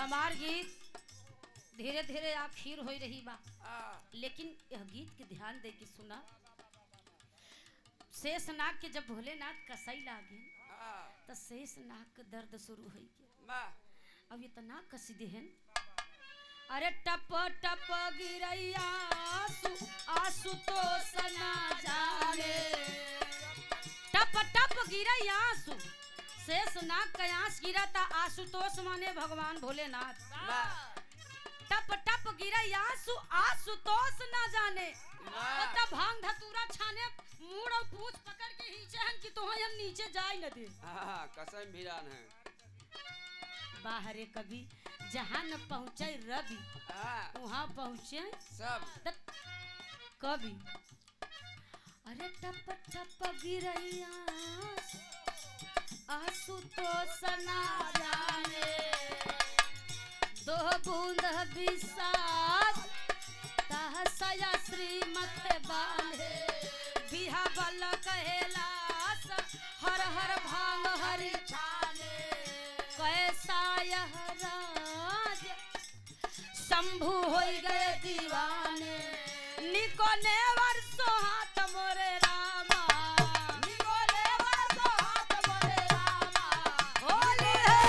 हमार गीत धीरे धीरे आखिर हो रही बा, लेकिन यह गीत के ध्यान दे के सुना। शेषनाग के जब भोलेनाथ कसई लागे तो शेषनाग के दर्द शुरू हो गया। अब इतना कस देहन, अरे टप टप गिरैया आंसू तो सना जाने, टप टप गिरैया आंसू। शेषनाग का आंस गिरा था, आशुतोष माने भगवान भोलेनाथ। टप टप गिरैया आंसू आशुतोष ना जाने, तो भांग धतूरा छाने मुड़ और पूछ पकड़ के नीचे हन कि तो हम नीचे जाए न दे। कसम भिरान है बाहरे कभी जहाँ न पहुँचे रवि वहाँ पहुँचे सब कभी। अरे टप टप गिरैया आंसू तो सना जाने, दो बूंद विषाद तहसया श्रीमत बांधे, बिहा बल कहेलास हर हर भांग हरि छाने, कैसा यह राज शंभु हो गए दीवाने, निको ने वर्षो हाथ मोरे रामा, निको ने वर्षो हाथ मोरे रामा, होली है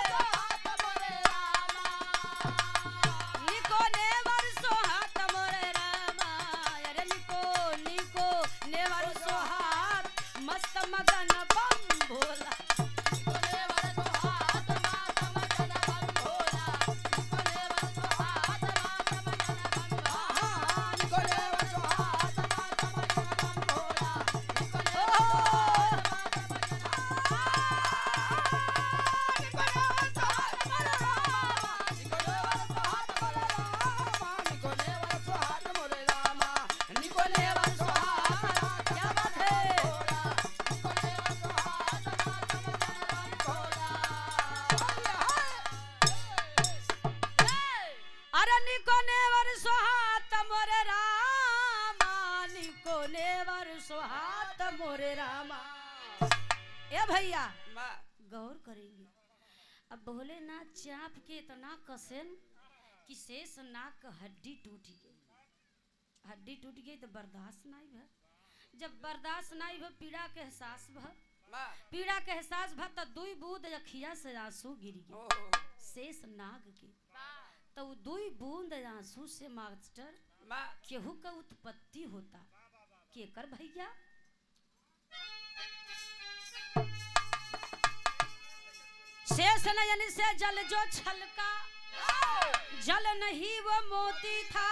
हाथ मोरे रामा, निको ने वर्षो हाथ मोरे रामा, अरे निको निको ने वर्षो हाथ मस्त मगन बम भोला, मोरे रामा। ए भैया गौर करेंगे, अब भोलेनाथ चाप के इतना कसेन कि शेषनाग का हड्डी टूट गई। हड्डी टूट गई तो बर्दाश्त नहीं भा, जब बर्दाश्त नहीं भा पीड़ा के एहसास भा, पीड़ा के एहसास भा तो दुई बूंद अखिया से आंसू गिर गए शेषनाग के। तो दुई बूंद आंसू से मास्टर केहू का उत्पत्ति होता केकर भैया। शेष नयन से जल जो छलका, जल नहीं वो मोती था,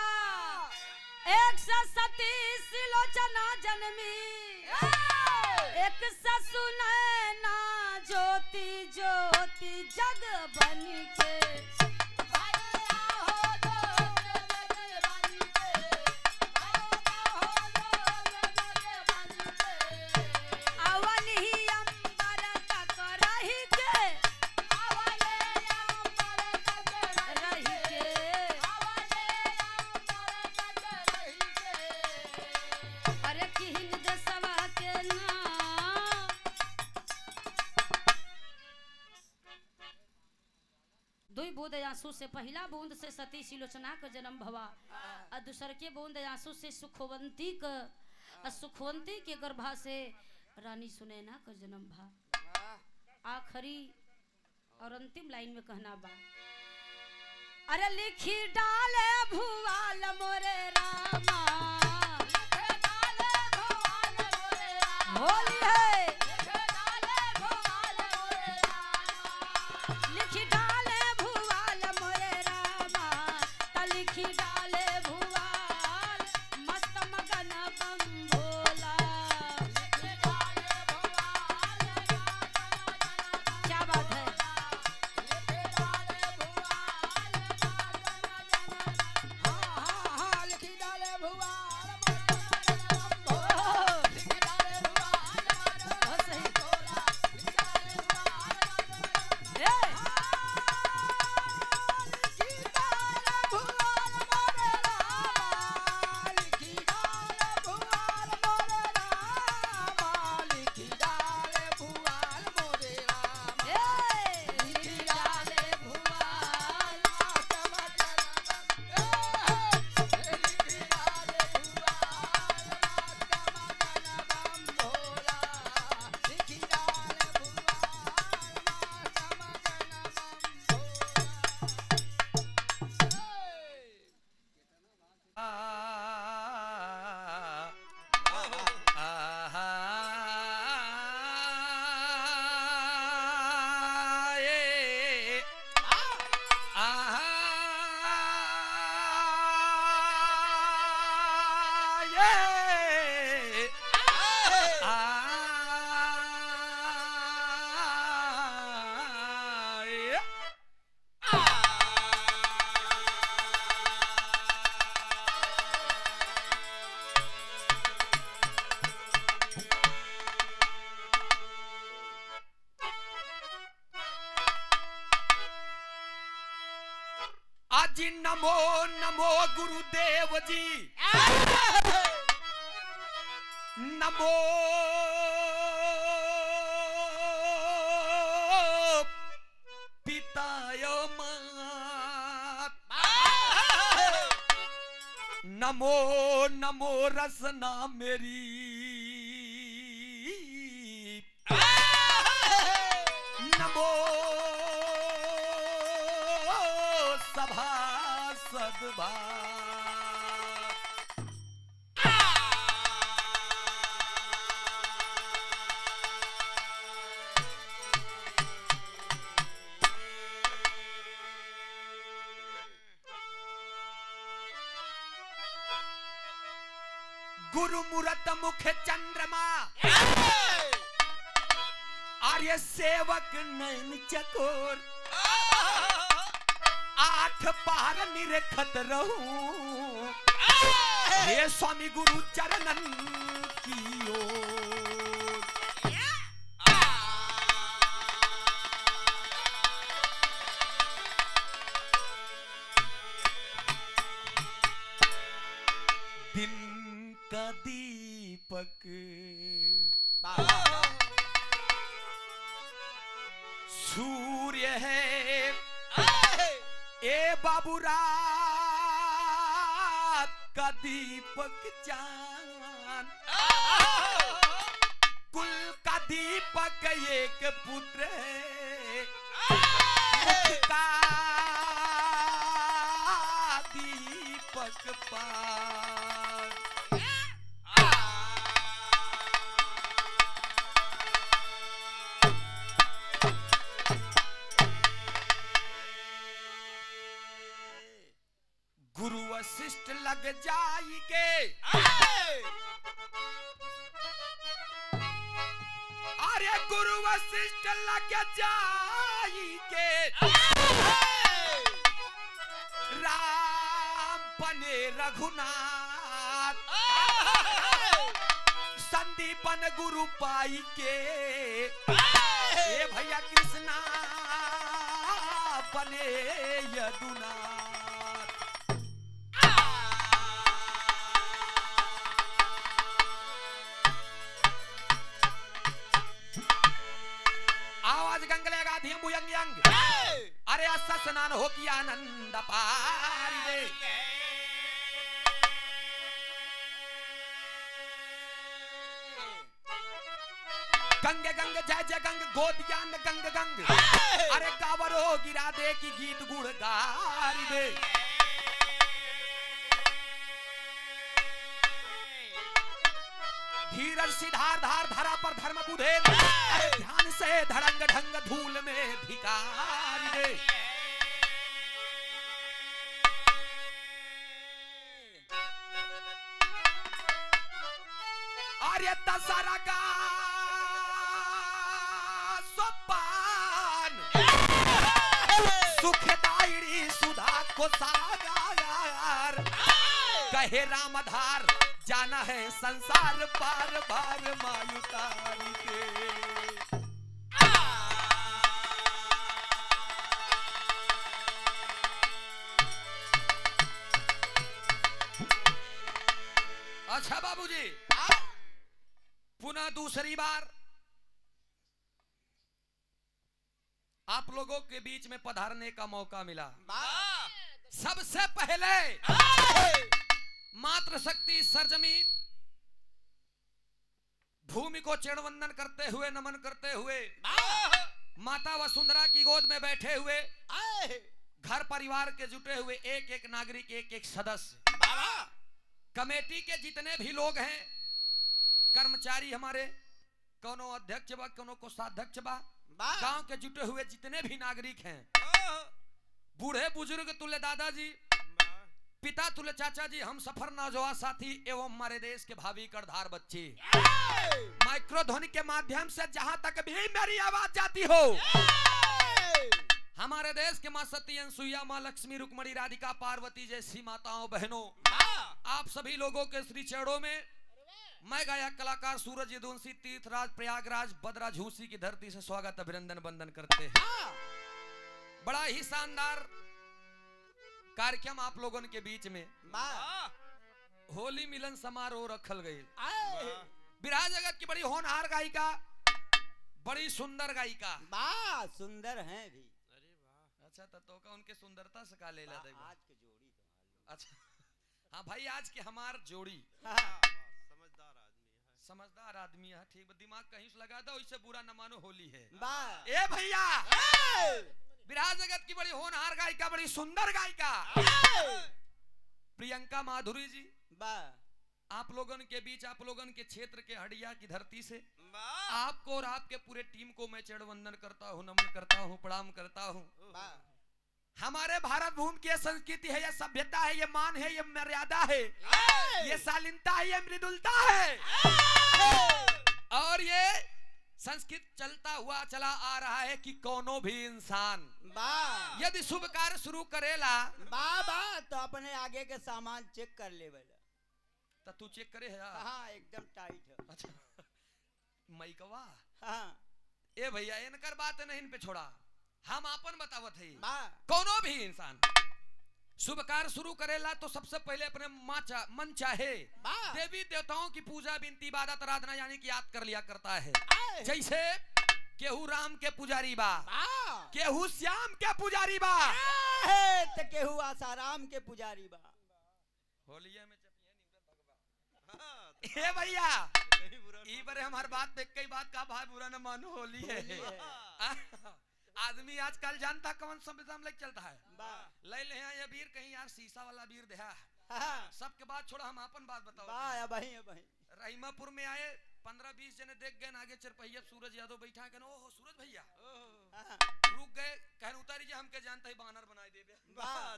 137 लोचना जन्मी, एक ससुनैना ज्योति ज्योति जग बन के, बूंद आंसू से पहला बूंद से सती सिलोचना का जन्म भवा, और दूसर के बूंद आंसू से सुखवंती का, सुखवंती के गर्भा से रानी सुनैना का जन्म भा। आखिरी और अंतिम लाइन में कहना बा, अरे लिखी डाले भुवाल मोरे रामा, होली है जी नमो नमो गुरुदेव जी, नमो पिताय मात, नमो नमो रसना मेरी, नमो सभासद भात। गुरु मूरत मुख चंद्रमा, आर्य सेवक नैन चकोर, आठ पार निरखत रहूं, हे स्वामी गुरु चरणन की ओर। दिन का दीपक सूर्य है, ए बाबू रात का दीपक चांद, कुल का दीपक एक पुत्र है, मुख का दीपक पान। गुरु वशिष्ठ लग जाई के, अरे गुरु वशिष्ठ लग जाई के, राम बने रघुनाथ, संदीपन गुरु पाई के, ए भैया कृष्णा बने यदुनाथ। यंग यंग, अरे असा स्नान हो कि आनंद पारी दे। गंगे गंग जय जय गंग गोदियान गंग गंग, अरे कावरो गिरा दे की गीत गुड़ गारी दे। धीरज सिधार धार धरा पर धर्म बुधे, अरे ध्यान से धड़ंग ढंग धूल में धिकारी दे। अरे दशहरा का सोपान, सुखदायिनी सुधा को सागर, कहे रामधार जाना है संसार पार पार मायुतारी के। अच्छा बाबूजी, पुनः दूसरी बार आप लोगों के बीच में पधारने का मौका मिला। सबसे पहले मातृ शक्ति सरजमी भूमि को चरण वंदन करते हुए नमन करते हुए, माता वसुंधरा की गोद में बैठे हुए, घर परिवार के जुटे हुए एक एक नागरिक, एक एक सदस्य, कमेटी के जितने भी लोग हैं, कर्मचारी हमारे, कोनो अध्यक्ष बा, कोनो कोषाध्यक्ष बा, गांव के जुटे हुए जितने भी नागरिक हैं, बूढ़े बुजुर्ग तुल्य दादाजी, पिता तुल्य चाचा जी, हम सफर नौजवान साथी एवं हमारे देश के भावी कर्णधार बच्चे, माइक्रो ध्वनि के माध्यम से जहां तक भी मेरी आवाज जाती हो, हमारे देश के मां सती अनसुईया, मां लक्ष्मी, रुक्मणी, राधिका, पार्वती जैसी माताओं बहनों, आप सभी लोगों के श्री चरणों में मैं गायक कलाकार सूरज यदुवंशी तीर्थराज प्रयागराज बदरा झूसी की धरती से स्वागत अभिनंदन वंदन करते हैं। बड़ा ही शानदार कार्यक्रम आप लोगों के बीच में होली मिलन समारोह रखल गई। विराज जगत की बड़ी होनहार गायिका, बड़ी सुंदर गायिका, सुंदर हैं भी। अरे वाह, अच्छा तो का उनके सुंदरता से का लेला दे आज के जोड़ी तो अच्छा हाँ भाई, आज के हमार जोड़ी समझदार आदमी है। ठीक, दिमाग कहीं से लगा दो, इससे बुरा न मानो होली है। ए भैया, विराज जगत की बड़ी होनहार गायिका, बड़ी सुंदर गायिका प्रियंका माधुरी जी, आप लोगन के बीच, आप लोगन के क्षेत्र के हड़िया की धरती से आपको और आपके पूरे टीम को मैं चरण वंदन करता हूँ, नमन करता हूँ, प्रणाम करता हूँ। हमारे भारत भूमि की संस्कृति है, ये सभ्यता है, ये मान है, ये मर्यादा है, ये शालीनता है, ये मृदुलता है। और ये संस्कृत चलता हुआ चला आ रहा है कि कोनो भी इंसान यदि शुभ कार्य शुरू करेला तो अपने आगे के सामान चेक कर ले। तो तू चेक करे है? हाँ, एकदम टाइट है। अच्छा मैकवा, हाँ। ए भैया, इनकर बात नहीं, इन पे छोड़ा, हम आपन बतावत है। कोनो भी इंसान शुभ कार्य शुरू करेला तो सबसे पहले अपने मन चाहे देवी देवताओं की पूजा, विनती, इबादत, आराधना यानी कि याद कर लिया करता है। जैसे केहू राम के पुजारी बा, केहू श्याम के पुजारी बा, तो केहू आसाराम के पुजारी बा। होलिया में ए भैया, ई बारे हमार बात पे कई बात का भाई बुरा न मानो, होली है। आदमी आजकल जानता कौन संविधान लेके चलता है, ले ले ये वीर कहीं यार शीशा वाला वीर देहा। सबके बात छोड़ा, हम अपन बात बताओ। रहीमापुर में आए 15-20 जने देख गए, आगे चरपहिया सूरज यादव बैठा है, ओहो सूरज भैया, रुक गए, कहन उतारी जे हमके जानता ही बानर बनाई देबे।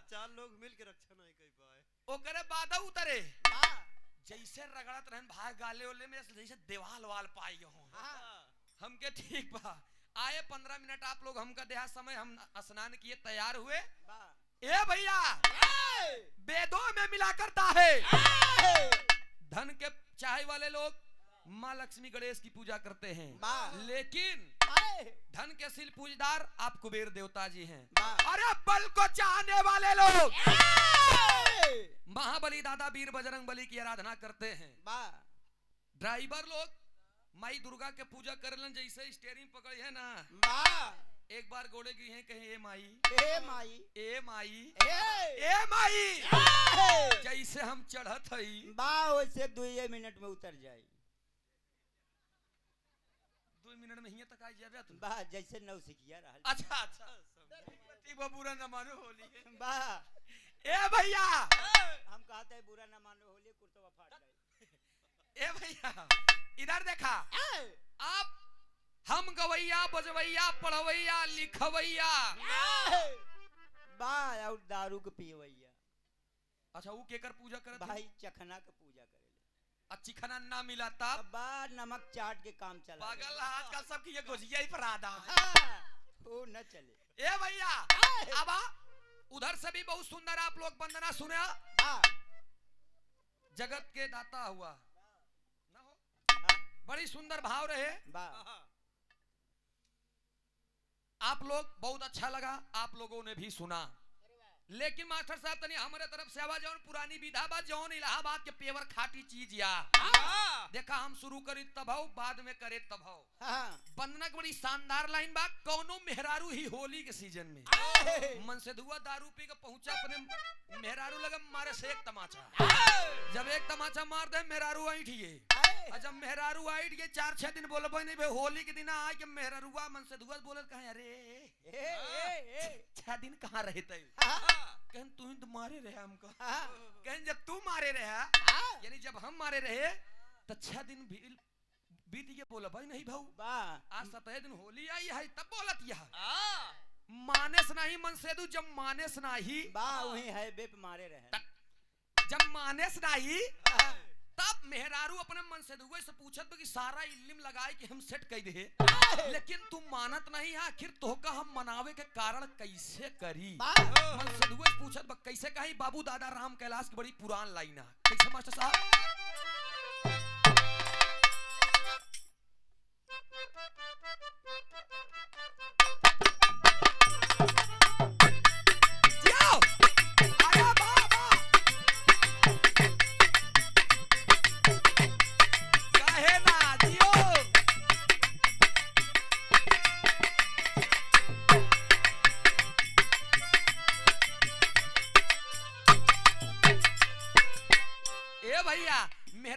4 लोग मिल के रक्षा नहीं कर पाए। ओकरे बाद उतरे, जैसे रगड़त रहन भाग गाले ओले में, जैसे देवाल वाल पाई हो। हमके ठीक बा, आए 15 मिनट आप लोग हमका देहा समय, हम स्नान किए, तैयार हुए। ए भैया, वेदों में मिला करता है, धन के चाहे वाले लोग माँ लक्ष्मी गणेश की पूजा करते हैं, लेकिन धन के शिल पूजदार आप कुबेर देवता जी हैं। अरे बल को चाहने वाले लोग महाबली दादा वीर बजरंग बली की आराधना करते हैं। ड्राइवर लोग माई दुर्गा के पूजा करलन, जैसे स्टीयरिंग पकड़ी है ना, एक बार गोड़े गई है, कहे ए माई, ए माई, ए माई, ए माई, जैसे हम चढ़त हई वैसे 2 मिनट में उतर जाए। 2 मिनट में ही तक आ जाए तुम, जैसे नौसिखिया रहल। अच्छा ठीक, बुरा न मानो, होली है। ए भैया, हम कहते हैं बुरा न मानो, होली कुर्ता फाट गए। ए भैया, इधर देखा, आप हम गवैया, बजवैया, पढ़वैया, लिखवैया, और दारू के पीवैया। अच्छा, वो केकर पूजा करे भाई? चखना के पूजा करे। अच्छी खाना ना मिला तब नमक चाट के काम चला। पागल आजकल सबकी ये गुजिया ही परादा वो न चले। ए भैया, अब उधर से भी बहुत सुंदर आप लोग वंदना सुना, जगत के दाता हुआ ना हो, बड़ी सुंदर भाव रहे। आप लोग बहुत अच्छा लगा, आप लोगों ने भी सुना, लेकिन मास्टर साहब तनी हमारे तरफ से आवाज जौन पुरानी विधा बा, जौन इलाहाबाद के पेवर खाटी चीज या देखा, हम शुरू करी तब हो, बाद में करे तब हो। वंदना की बड़ी शानदार लाइन बा, कौनो मेहरारू ही होली के सीजन में मन से धुआ दारू पी के पहुंचा अपने मेहरारू लगा मारे से एक तमाचा, जब एक तमाचा मार दे मेहरारू ऐठिए, जब मेहरारू ऐठ गए 4-6 दिन बोलबे नहीं, होली के दिन आए के मेहरारूआ मन से धुआ बोले, कहे अरे 6 दिन कहाँ रहे थे, कहन तू ही तो मारे रहे हमको, कहन जब तू मारे रहे, यानी जब हम मारे रहे तो 6 दिन बीत गए, बोला भाई नहीं भाऊ, आज 7 दिन होली आई है, तब बोलत यह मानेस नहीं मन से दू, जब मानेस नहीं वही है बेप मारे रहे, जब मानेस नहीं तब मेहरारू अपने मन से दुए से पूछत कि सारा इल्म लगाए कि हम सेट कह दे, लेकिन तू मानत नहीं है, आखिर तोहका हम मनावे के कारण कैसे करी, मन से दुए पूछत कैसे कही, बाबू दादा राम कैलाश की बड़ी पुरान लाइन है, कैसे मास्टर साहब? अरे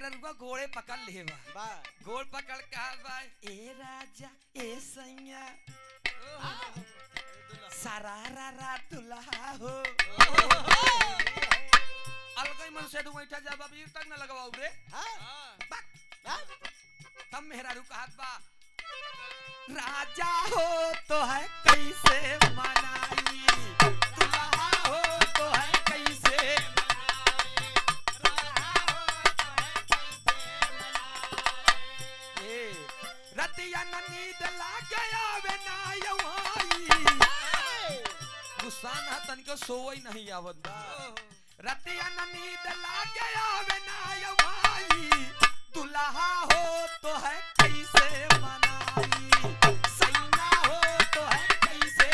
मेहररुआ घोड़े पकड़ ले बा वाह गोड़ पकड़ कहा बा ए राजा ए सैया सरारा रा दुल्हा हो अलगई मन से तू बैठा जा बाबीर तक न लगवाऊ रे तब मेहरारू कहा बा राजा हो तो है कैसे मनाई दुल्हा हो तो है कैसे रतिया नींद ला गया वे ना यवाई गुस्सा ना तनिको सोई नहीं आवत रतिया नींद ला गया वे ना यवाई दुल्हा हो तो है कैसे मनाई सैया हो तो है कैसे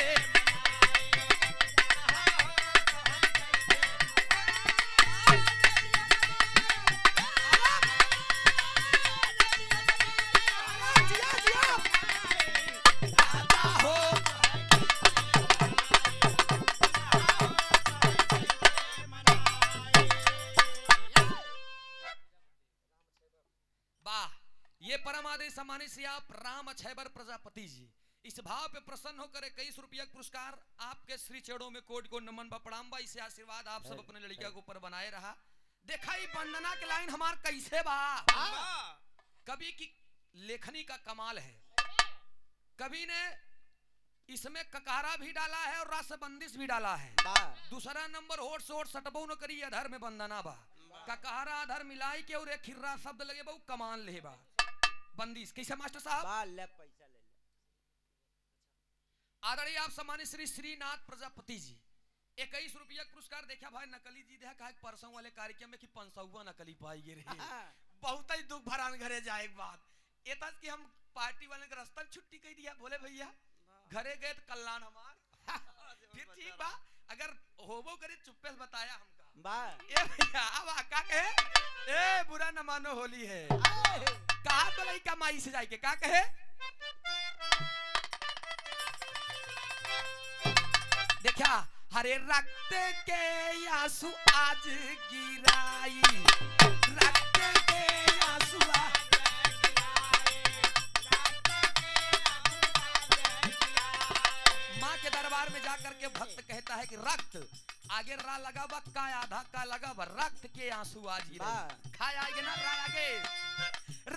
सम्मानित श्री आप राम अक्षयवर प्रजापति जी इस भाव पे प्रसन्न होकर 21 रुपया पुरस्कार आपके श्री चरणों में कोट को नमन बा प्रणाम बा। इसे आशीर्वाद आप सब अपने लड़किया के ऊपर बनाए रहा। देखा ही वंदना के लाइन हमार कैसे बा कवि की लेखनी का कमाल है। कवि ने इसमें ककारा भी डाला है और रस बंदिश भी डाला है। दूसरा नंबर होठ से होठ सटबो न करी अधर में वंदना बा ककारा अधर मिलाई के और एक खिर्रा शब्द लगे बा कमान ले बा बंदिश कैसे मास्टर साहब ले पैसा ले ले। आदरणीय आप सम्मानित श्री श्रीनाथ प्रजापति जी 21 रुपया पुरस्कार देखा भाई नकली जी देखा कहा परसों वाले कार्यक्रम में कि 500 नकली पाई गे रही बहुत ही दुख भरान घरे जाए एक बात एता कि हम पार्टी वाले के रास्ता छुट्टी कह दिया बोले भैया घरे गए तो कल्याण हमार फिर ठीक बा अगर होबो करे चुप्पे से बताया हमका बा ए भैया अब का कहे ए बुरा न मानो होली है कहा बोले का माई से जाके का कहे देखा हरे रक्त के आंसू आज गिराई रक्त के आंसू माँ के दरबार में जाकर के भक्त कहता है कि रक्त आगे रा लगा बा का आधा का लगा बा रक्त के आंसू आज गिराई खाया आगे ना रा आगे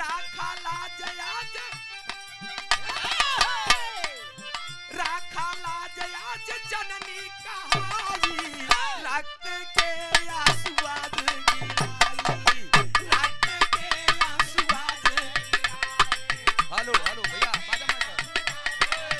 राखा लाज आज राखा लाज आज जननी कहाई रक्त के आंसू आज गिराई रक्त के आंसू आज हेलो हेलो भैया बाजा मत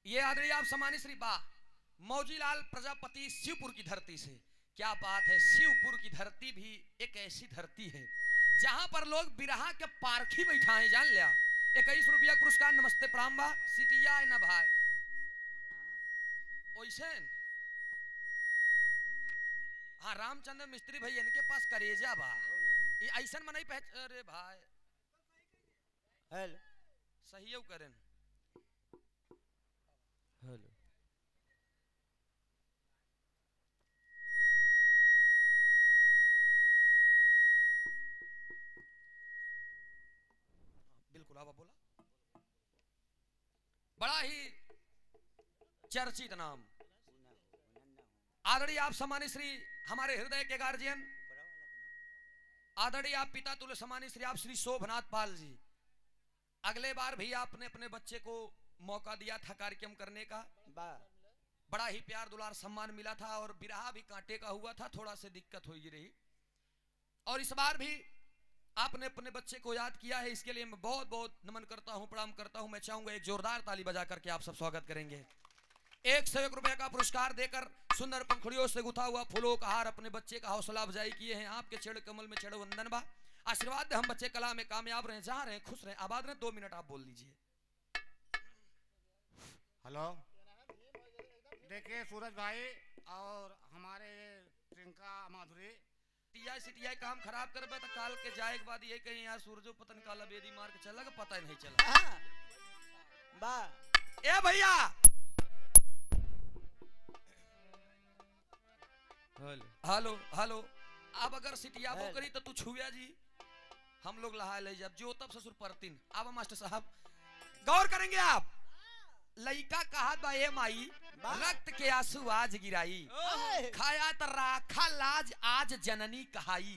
ये आदरणीय आप सम्मानित श्री बा मौजीलाल प्रजापति शिवपुर की धरती से क्या बात है। शिवपुर की धरती भी एक ऐसी धरती है जहां पर लोग बिरहा के पारखी बैठाए जान लिया। 21 रुपया पुरस्कार नमस्ते प्रणाम बा सिटिया न भाई ओइसन हाँ रामचंद्र मिस्त्री भैया इनके पास करेजा बा ये ऐसन में नहीं पहच अरे भाई हेलो सही करें हेलो बिल्कुल आवा बोला बड़ा ही चर्चित नाम आदरणीय आप सम्मानित श्री हमारे हृदय के गार्जियन आदरणीय आप पिता तुल्य सम्मानित श्री आप श्री शोभनाथ पाल जी अगले बार भी आपने अपने बच्चे को मौका दिया था कार्यक्रम करने का बड़ा ही प्यार दुलार सम्मान मिला था और बिरहा भी कांटे का हुआ था थोड़ा सी दिक्कत हुई रही और इस बार भी आपने अपने बच्चे को याद किया है इसके लिए मैं बहुत बहुत नमन करता हूं प्रणाम करता हूं। मैं चाहूंगा एक जोरदार ताली बजा करके आप सब स्वागत करेंगे। 101 रुपए का पुरस्कार देकर सुंदर पंखुड़ियों से गुथा हुआ फूलों का हार अपने बच्चे का हौसला अफजाई किए हैं। आपके छेड़ कमल में छेड़ वंदन बा आशीर्वाद दे हम बच्चे कला में कामयाब रहे जहां रहे खुश रहे आबाद रहे। 2 मिनट आप बोल लीजिए। हेलो देखिए सूरज भाई और हमारे कंका माधुरे टिया सिटिया काम खराब करबे तो काल के जाए के बाद ये कहीं यार सूरजो पतन काला बेदी मार के चला पता ही नहीं चला। बा ए भैया हेलो हेलो अब अगर सिटियाबो करी तो तू छुया जी हम लोग लहा ले जब जो तब ससुर परतीन। अब मास्टर साहब गौर करेंगे आप लइका कहा बा ए माई रक्त के आंसू आज गिराई खाया त राखा लाज आज जननी कहाई।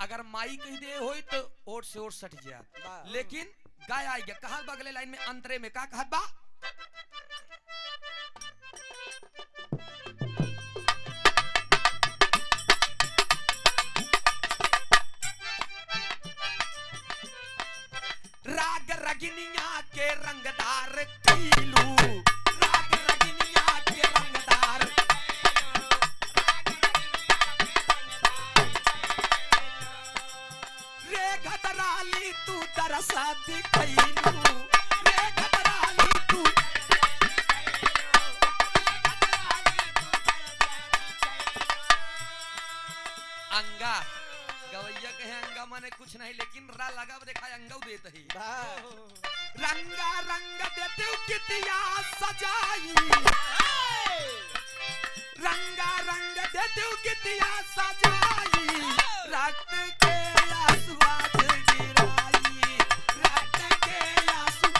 अगर माई कह दे होई तो ओट से ओट सट जा लेकिन गाय आई गया कहा बगले लाइन में अंतरे में का कहत बा राग रगिनिया के रंगदार कीलू राग रगिनिया के रंगदार रे घतराली तू दरसा दिखैलू रे घतराली तू अंगा गवैया कहे अंगा माने कुछ नहीं लेकिन रा लगा देखा अंगा देते ही रंगा रंग देते कितिया सजाई रंगा रंग देते कितिया सजाई रक्त के आंसू आज गिराई रक्त के आंसू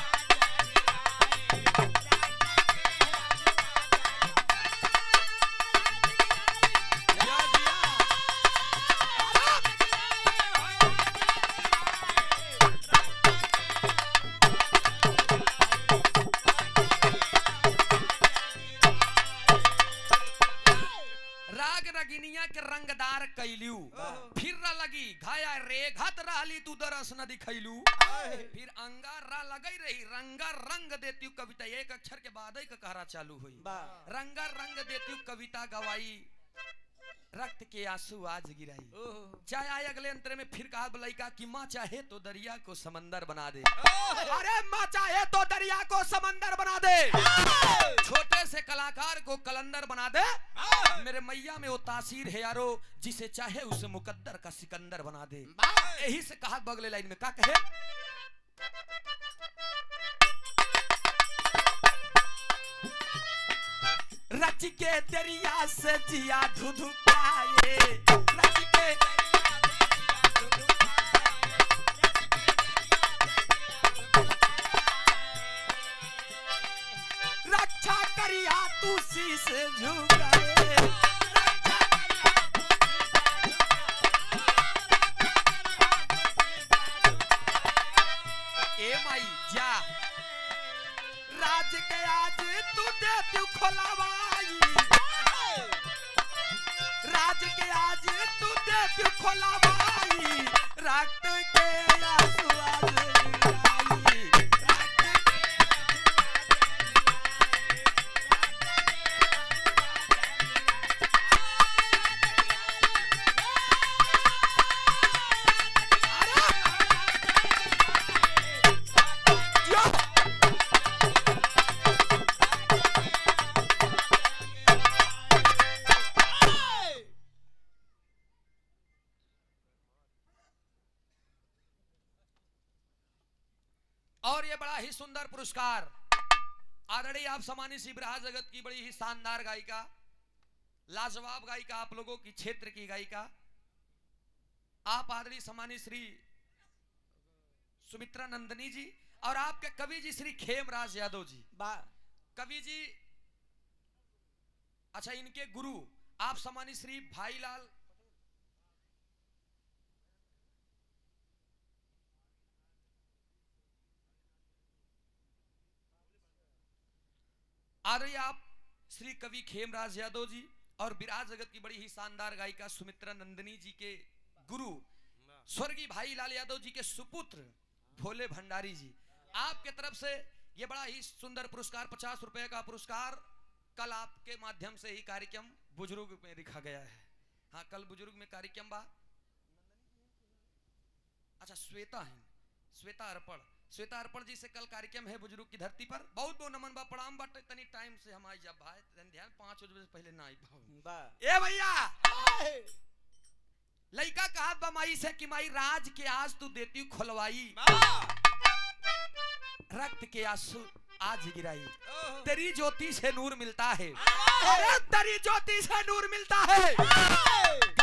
रगिनिया के रंगदार कैलू फिर रा लगी घाया रे घत रहली तू दरस न दिखैलू फिर अंगा रा लगई रही रंगा रंग देती कविता एक अक्षर के बाद ही कहरा चालू हुई रंगा रंग देती कविता गवाई रक्त के आंसू आज गिराई। चाहे आए अगले अंतरे में फिर कहा लइका कि माँ चाहे तो दरिया को समंदर बना दे अरे माँ चाहे तो दरिया को समंदर बना दे छोटे से कलाकार को कलंदर बना दे मेरे मैया में वो तासीर है यारो जिसे चाहे उसे मुकद्दर का सिकंदर बना दे। यही से कहा बगले लाइन में क्या कहे रच के दरिया से जिया धुधुकाए रच के रक्षा करिया तू शीश झुकाए ए माई जा राज के आज तू दे तू खोलावाई राज के आज तू दे तू खोलावाई रक्त के आंसू आज गिराई और ये बड़ा ही सुंदर पुरस्कार आदरणीय आप सम्मानित श्री बिरहा जगत की बड़ी ही शानदार गायिका लाजवाब गायिका आप लोगों की क्षेत्र की गायिका आप आदरणीय सम्मानित श्री सुमित्रा नंदनी जी और आपके कवि जी श्री खेमराज यादव जी कवि जी अच्छा इनके गुरु आप सम्मानित श्री भाईलाल आदरणीय आप श्री कवि खेमराज यादव जी और बिराज जगत की बड़ी ही शानदार गायिका सुमित्रा नंदनी जी के गुरु स्वर्गीय भाई लाल यादव जी के सुपुत्र भोले भंडारी जी आपके तरफ से ये बड़ा ही सुंदर पुरस्कार 50 रुपए का पुरस्कार कल आपके माध्यम से ही कार्यक्रम बुजुर्ग में लिखा गया है। हाँ कल बुजुर्ग में कार्यक्रम बा अच्छा श्वेता है श्वेता अर्पण श्वेता अर्पण जी से कल कार्यक्रम है बुजुर्ग की धरती पर। बहुत बहुत नमन बा, प्रणाम बा। तनी टाइम से हम आई जब भाई तनी ध्यान 5 बजे से पहले ना आई बा। ए भैया लइका कहत बा माई से कि माई राज के आज तू देती खुलवाई, रक्त के आंसू आज गिराई, तेरी ज्योति से नूर मिलता है, अरे तेरी ज्योति से नूर मिलता है,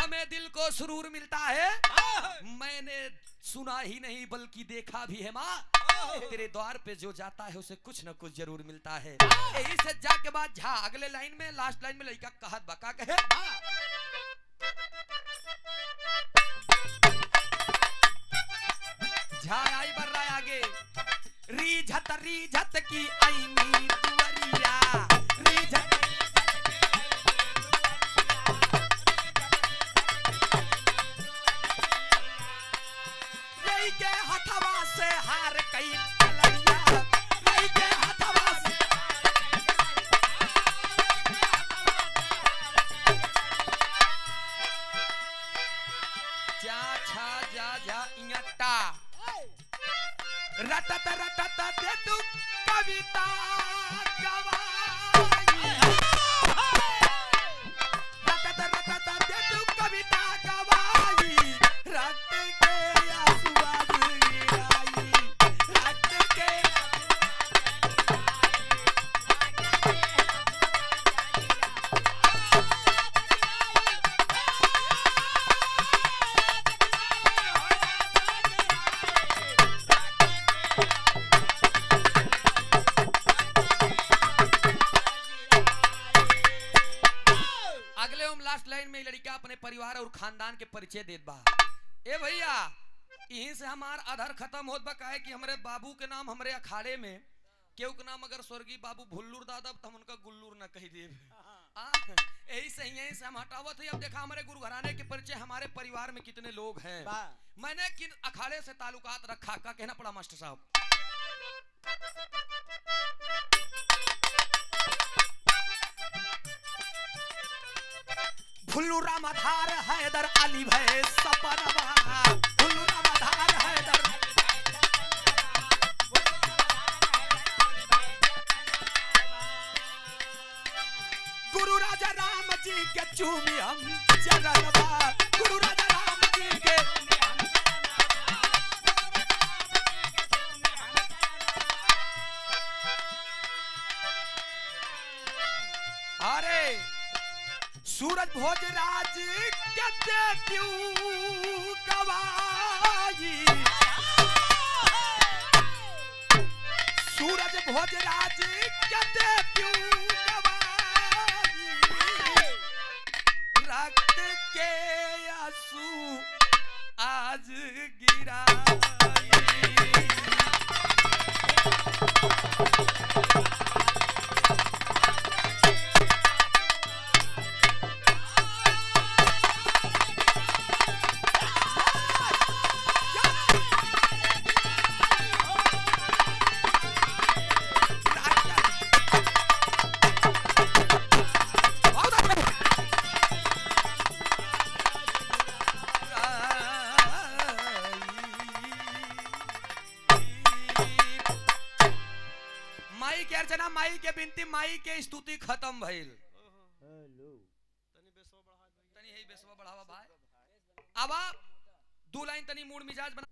हमें दिल को सुरूर मिलता है। मैंने सुना ही नहीं बल्कि देखा भी है माँ, तेरे द्वार पे जो जाता है उसे कुछ न कुछ जरूर मिलता है। यही से जा के बाद झा अगले लाइन में लास्ट लाइन में लड़का कहत बका कहे झा आई बर रहा है आगे रीझत की आईनी तुवरिया रीझत के हथवा से हार कई तलैया लई के हथवा से जा छा जा जा इयटा रटत रटत दे तू कविता गवाई रटत रटत दे तू कविता गवाई रट के आंसुआ गिराई रट के लास्ट लाइन में लड़का अपने परिवार और खानदान के परिचय देत बा। ए भैया यहीं से हमार आधार खत्म होत बा, काहे कि हमरे बाबू के नाम हमरे अखाड़े में केहू के नाम अगर स्वर्गीय बाबू भुल्लूर दादा तो हम उनका गुल्लूर न कही देब। यही से यहीं से हम हटावत है। अब देखा हमारे गुरु घराने के परिचय हमारे परिवार में कितने लोग हैं, मैंने किन अखाड़े से ताल्लुकात रखा का कहना पड़ा मास्टर साहब। भुल्लू रामाधार हैदर अली भय सपरवा भुल्लू रामाधार हैदर गुरु राजा राम जी के चूमी हम चरणवा गुरु राजा राम जी के अरे सूरज भोजराज कहते क्यों गवाई सूरज भोजराज कहते क्यों गवाई रक्त के आंसू आज गिराई माई के बिनती माई के स्तुति खत्म भइल। तनी हे बेसवा बढ़ावा भाई। अब दो लाइन तनी मूड मिजाज बना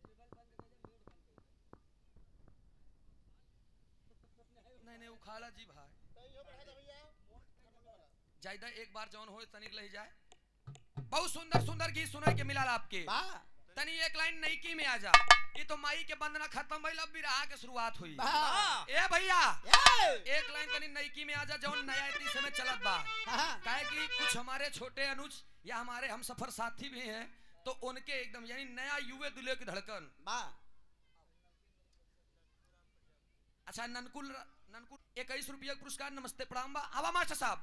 नहीं उखाड़ा जी भाई जायदा एक बार जौन होए तनी लही जाए। बहुत सुंदर सुंदर गीत सुनाई के मिला आपके तनी एक लाइन नईकी में आ जा। ये तो माई के बंदना खत्म भइल, अब बिरहा के शुरुआत हुई। ए भैया एक लाइन तनी नईकी में आ जा जौन नया इतनी समय चलत बा। काहे कि कुछ हमारे छोटे अनुज या हमारे हम सफर साथी भी हैं तो उनके एकदम यानी नया युवे दुल्हे की धड़कन। अच्छा ननकुल 21 रुपया पुरस्कार नमस्ते प्रणाम बा। आवा मास्टर साहब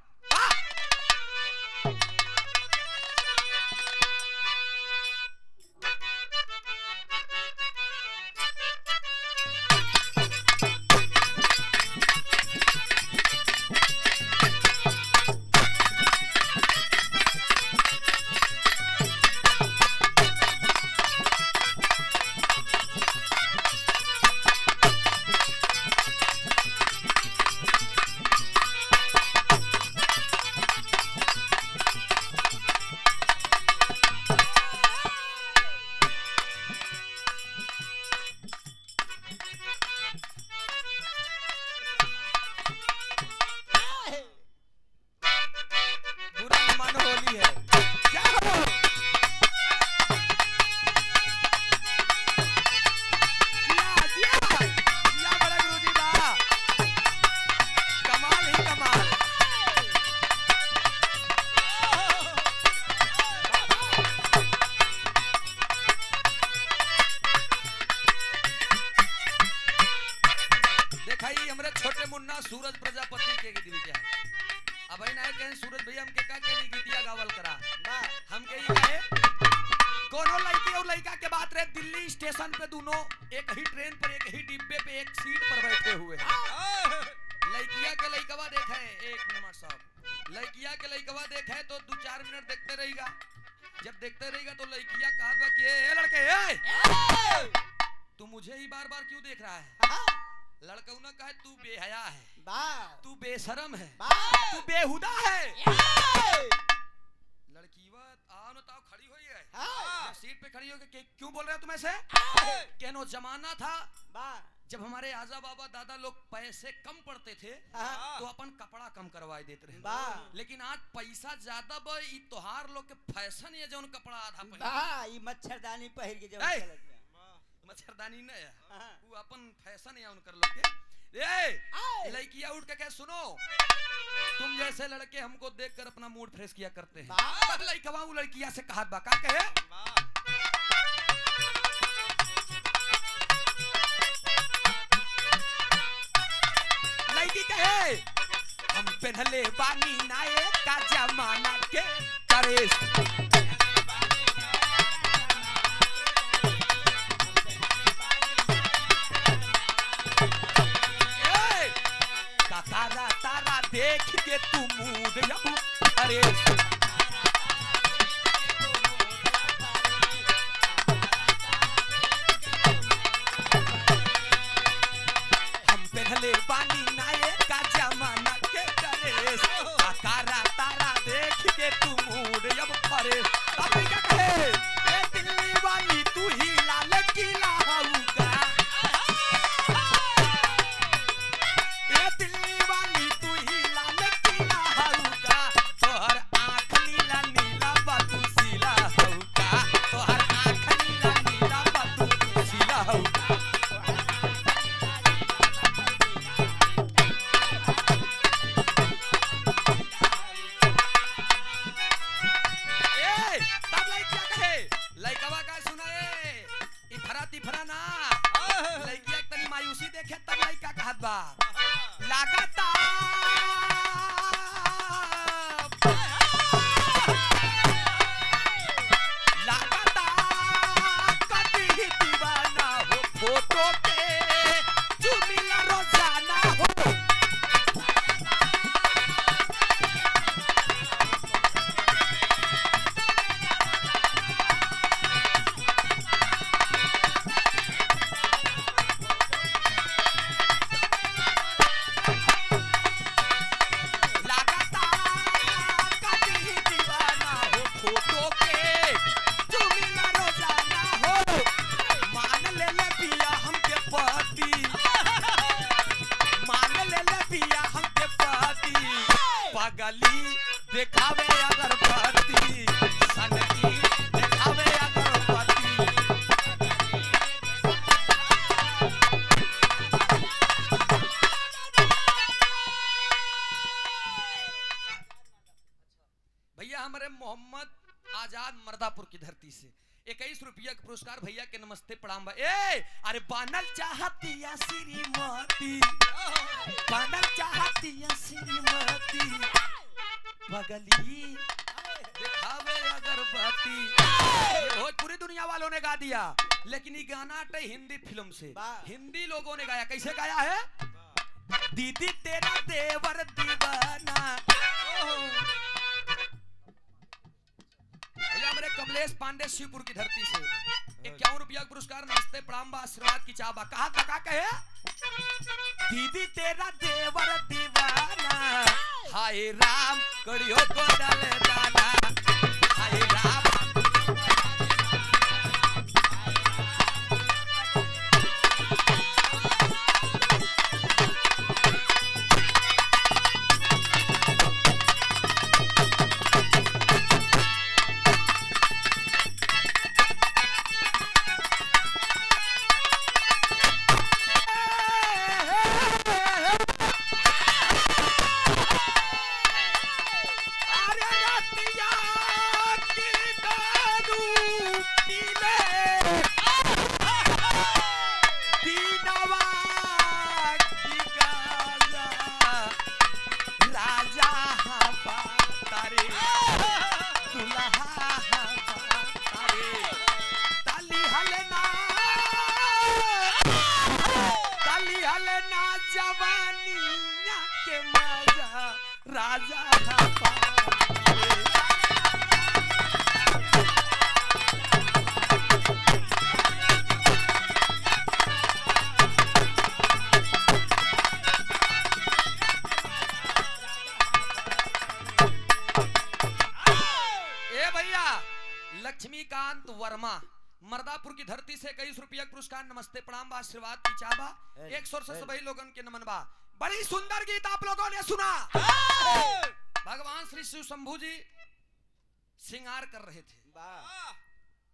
देखा ही हमरे छोटे मुन्ना सूरज प्रजापति के गीत क्या है। अब ना कहें सूरज भैया हमके का के गीतिया गावल करा हमके ही कहे कोनो लड़की और लड़का के बात रहे दिल्ली स्टेशन पे दोनों एक ही ट्रेन पर एक ही डिब्बे पे एक सीट पर बैठे हुए लड़किया के लड़कवा देखे एक नंबर साहब लड़किया के लड़कवा देखे तो 2-4 मिनट देखते रहेगा जब देखते रहेगा तो लड़किया कहा कि ए लड़के तू मुझे ही बार बार क्यों देख रहा है लड़का ने कहा तू बेहया है तू बेशरम है तू बेहुदा है लड़कीवा आओ ताओ खड़ी हुई है जब सीट पे खड़ी हो के क्यों बोल रहे हो तुम ऐसे कहनो जमाना था जब हमारे आजा बाबा दादा लोग पैसे कम पड़ते थे तो अपन कपड़ा कम करवाए देते रहे लेकिन आज पैसा ज्यादा बा ई तोहार लोग के फैशन है जो कपड़ा आधा पहिर ई मच्छरदानी पहिर के जब मच्छरदानी नहीं है वो अपन फैशन है उनकर लोग के ए लड़कियां उठ के कहे सुनो तुम जैसे लड़के हमको देखकर अपना मूड फ्रेश किया करते हैं तब लड़कवा वो लड़कियां से कहा बा का कहे लड़की कहे हम पहनले बानी नाये का जमाना के करे तारा तारा देख के तू मूड अब अरे हम पहले बानी नाये का जमाना के ड्रेस तारा तारा देख के तू मूड अब फरे अब क्या कहे ए दिल्ली वाली तू ही लाल किला होगा दिखावे अगरबत्ती सनकी दिखावे अगरबत्ती भैया हमारे मोहम्मद आजाद मर्दापुर की धरती से 21 रुपया का पुरस्कार भैया के नमस्ते प्रणाम। ए अरे बनल चाहती या श्रीमती बनल चाहती या श्रीमती बगली दिखावे अगरबत्ती पूरी दुनिया वालों ने गा दिया लेकिन ये गाना तो हिंदी फिल्म से हिंदी लोगों ने गाया। कैसे गाया है दीदी तेरा देवर दीवाना भैया मेरे कमलेश पांडे शिवपुर की धरती से 51 रुपया पुरस्कार नमस्ते प्रणाम आशीर्वाद की चाबा कहा तका कहे दीदी तेरा देवर दीवाना हाय राम कड़ियो को डाले दाना हाय राम जवानिया के मजा राजा ना पाए। लक्ष्मीकांत वर्मा मर्दापुर की धरती से 21 रुपया पुरस्कार। नमस्ते प्रणाम बा आशीर्वाद पीछाबा एक स्वर से सभी लोगन के नमन बा। बड़ी सुंदर गीत आप लोगों ने सुना। भगवान श्री शिव शंभू जी श्रृंगार कर रहे थे।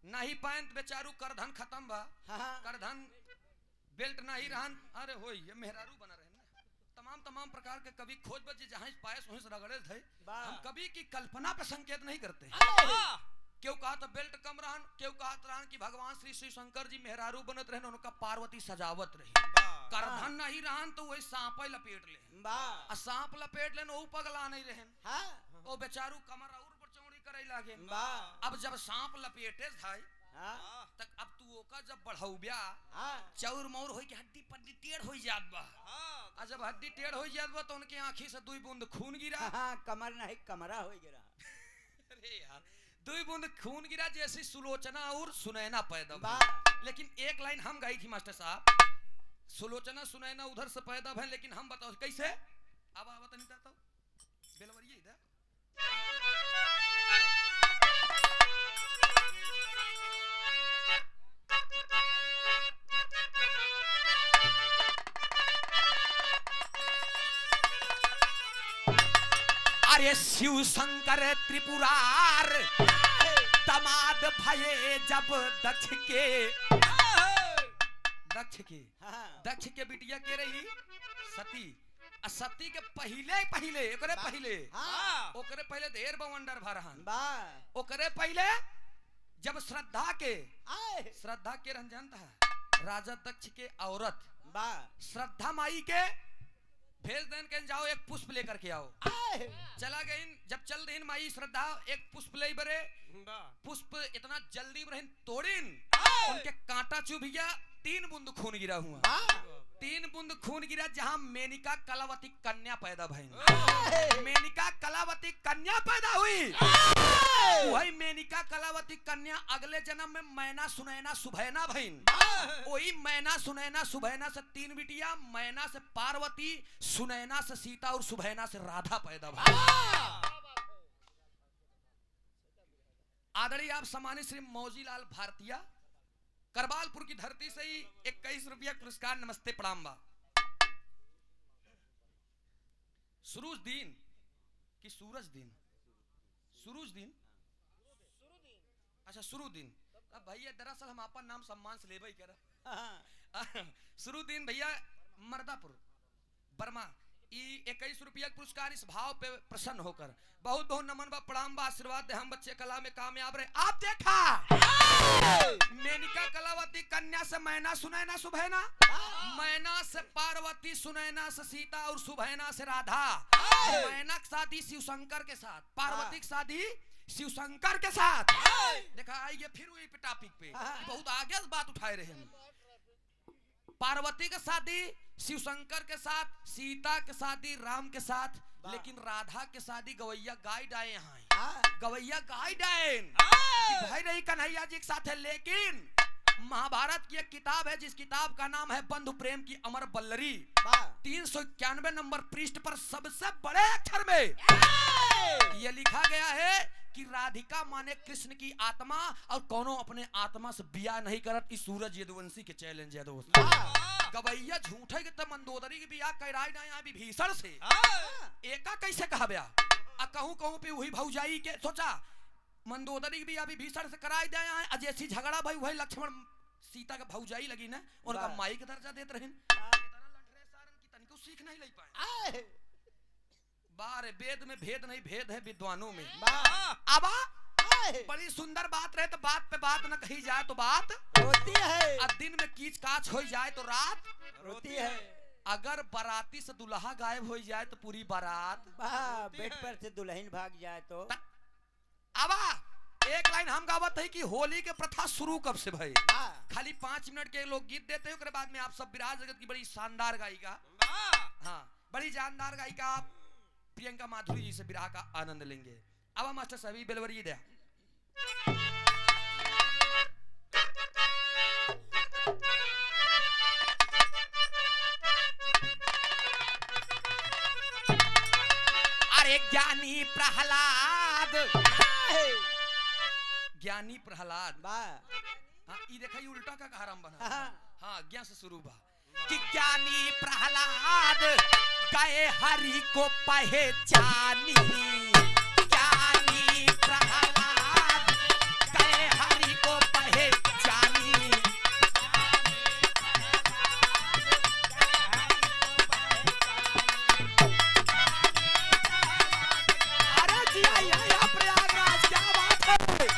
नहीं पैंत बेचारू करधन खत्म बा। करधन बेल्ट नहीं रहन। अरे हो ये मेहरारू बना रहे ना। तमाम प्रकार के कवि खोज बजे जहां पायस वहीं से रगड़े थे। हम कवि की कल्पना पे संकेत नहीं करते। क्यों कहा तो बेल्ट कम रहन, क्यों कहा रहन कि भगवान श्री शिव शंकर जी मेहरारू बनत रहे, उनका पार्वती सजावत रही। करधन नहीं रहन तो वही सांप लपेट ले। सांप लपेट ले वो पगला नहीं रहन। वो बेचारू कमर और पर चौड़ी करे लागे। अब जब सांप लपेटे था तक अब तू ओका जब बढ़ौब्या चौर मौर होई के हड्डी पड्डी टेढ़ हो जात बा। आ जब हड्डी टेढ़ हो जात बा तो उनके आंखी से 2 बूंद खून गिरा। कमर नहीं कमरा हो गिरा। अरे यार 2 बूंद खून गिरा जैसी सुलोचना और सुनैना पैदा हुई। लेकिन एक लाइन हम गाई थी मास्टर साहब। सुलोचना सुनैना उधर से पैदा भई, लेकिन हम बताओ कैसे। अब आवत नहीं करता बेलवरिए इधर। अरे शिव शंकर त्रिपुरार दमाद भये जब दक्ष के बिटिया के रही सती। सती के पहले ढेर बवंडर भरहन। ओकरे पहले जब श्रद्धा के रंजन था राजा दक्ष के औरत श्रद्धा माई के भेज देन के जाओ एक पुष्प लेकर के आओ। चला गई जब चल रही माई श्रद्धा एक पुष्प ले बरे। पुष्प इतना जल्दी बरहिन तोड़िन उनके कांटा चुभ गया। 3 बूंद खून गिरा हुआ। 3 बूंद खून गिरा जहां मेनिका कलावती कन्या पैदा भई। मेनिका कलावती कन्या पैदा हुई। वही मेनिका कलावती कन्या अगले जन्म में मैना सुनैना सुभैना भई। वही मैना सुनैना सुभैना से 3 बिटिया, मैना से पार्वती, सुनैना से सीता और सुभैना से राधा पैदा भई। आदरणीय आप सम्मानित श्री मौजीलाल भारतीय करबालपुर की धरती से ही 21 रुपया पुरस्कार। नमस्ते प्रणाम बा। सूरज दिन कि सूरज दिन? सूरज दिन। अच्छा शुरू दिन। अब भैया दरअसल हम अपन नाम सम्मान से लेबे कर। शुरू दिन भैया मर्दापुर बर्मा 21 रुपया पुरस्कार। इस भाव पे प्रसन्न होकर बहुत नमन बा प्रणाम बा आशीर्वाद दे। हम बच्चे कला में कामयाब रहे। आप देखा मेनिका कलावती कन्या से मैना सुनैना सुभैना, मैना से पार्वती, सुनैना से सीता और सुभैना से राधा। मैना की शादी शिव शंकर के साथ, पार्वती की शादी शिव शंकर के साथ। देखा आइए फिर वही पे टॉपिक पे बहुत आगे बात उठाए रहे हम। पार्वती के शादी शिव शंकर के साथ, सीता के शादी राम के साथ, लेकिन राधा के शादी गवैया गाय डाए यहाँ। गवैया गाय डायन भाई रही कन्हैया जी के साथ है। लेकिन महाभारत की एक किताब है जिस किताब का नाम है बंधु प्रेम की अमर बल्लरी। 391 नंबर पृष्ठ पर सबसे बड़े अक्षर में यह लिखा गया है कि राधिका माने कृष्ण की आत्मा और कोनो अपने आत्मा से बिया नहीं करत। इस सूरज यदुवंशी के चैलेंज है दोस्त। गवैया झूठे के तब मंदोदरी की बिया कराई ना यहाँ विभीषण से। एका कैसे कहा बया कहूं पे वही भौजाई के सोचा मंदोदरी की बिया विभीषण से कराई दे यहाँ। अजैसी झगड़ा भाई वही लक्ष्मण सीता का भौजाई लगी ना उनका माई का दर्जा देते रहे। तनिको सीख नहीं ले पाए। बारे वेद में भेद नहीं, भेद है विद्वानों में। अब बड़ी सुंदर बात रहे तो बात पे बात न कही जाए तो बात होती है। अब दिन में कीच काच हो जाए तो रात होती है। अगर बाराती से दुल्हा गायब हो जाए तो पूरी बारात बेड पर से दुल्हन भाग जाए तो। अब एक लाइन हम गावत है कि होली के प्रथा शुरू कब से भाई। खाली 5 मिनट के लोग गीत देते हैं, बाद में आप सब विराज जगत की बड़ी शानदार गायिका हाँ, बड़ी जानदार गायिका आप प्रियंका माधुरी जी से विराह का आनंद लेंगे। अब मास्टर सभी बेलवरी दे अरे ज्ञानी प्रहलाद, ज्ञानी प्रहलाद हाँ, ये देखा ये उल्टा का कहाराम बना। हाँ, ज्ञान से शुरू बा कि ज्ञानी प्रहलाद गए हरि को पहचानी, ज्ञानी प्रहलाद गए हरि को पहचानी। अरे जी आया प्रयागराज, क्या बात है।